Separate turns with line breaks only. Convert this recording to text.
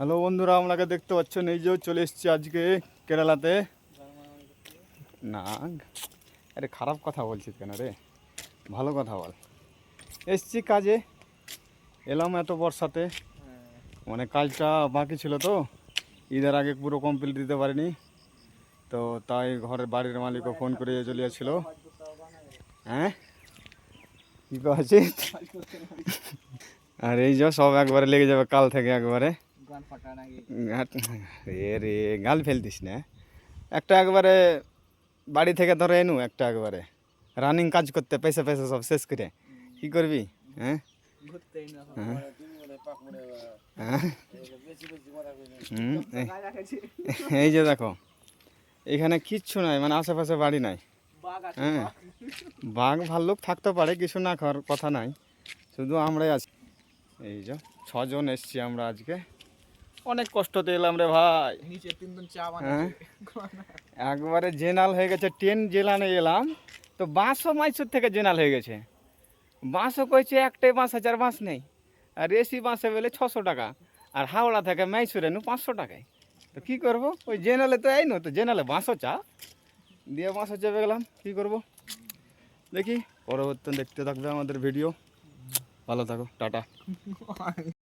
Hello বন্ধুরা, আপনাকে দেখতে পাচ্ছেন এই যে চলে এসেছি আজকে কেরালাতে। না আরে খারাপ কথা বলছিস কেন রে, ভালো কথা বল। এসছি কাজে, এলাম এত বর্ষাতে, মানে কাজটা বাকি ছিল তো, ঈদের আগে পুরো কমপ্লিট দিতে পারিনি, তো তাই ঘরের বাড়ির মালিকও ফোন করে চলে যাচ্ছিল। হ্যাঁ কী করছিস? আর এই যে সব একবারে লেগে যাবে কাল থেকে একবারে। এ রে গাল ফেলতিস না, একটা একবারে বাড়ি থেকে ধরে এনু, একটা একবারে রানিং কাজ করতে পয়সা পয়সা সব শেষ করে কি করবি? হ্যাঁ হ্যাঁ এই যে দেখো এখানে কিচ্ছু নাই, মানে আশেপাশে বাড়ি নাই। হ্যাঁ বাঘ ভাল্লুক থাকতে পারে, কিছু না খাওয়ার কথা নাই, শুধু আমরাই আছি। এই যে 6 জন এসছি আমরা আজকে, অনেক কষ্টতে এলাম রে ভাই। হ্যাঁ একবারে জেনাল হয়ে গেছে, ট্রেন জেলানে এলাম তো বাঁশও মাইসুর থেকে জেনাল হয়ে গেছে। বাঁশও কইছে একটাই বাঁশ আছে, আর বাঁশ নেই। আর এসি বাঁশে বলে 600 টাকা, আর হাওড়া থেকে মাইসুরে নু 500 টাকায়। তো কী করবো, ওই জেনালে তো এই নো, তো জেনালে বাঁশও চা দিয়ে বাঁশও চেপে গেলাম, কী করবো দেখি। পরবর্তী দেখতে থাকবে আমাদের ভিডিও, ভালো থাকো, টাটা।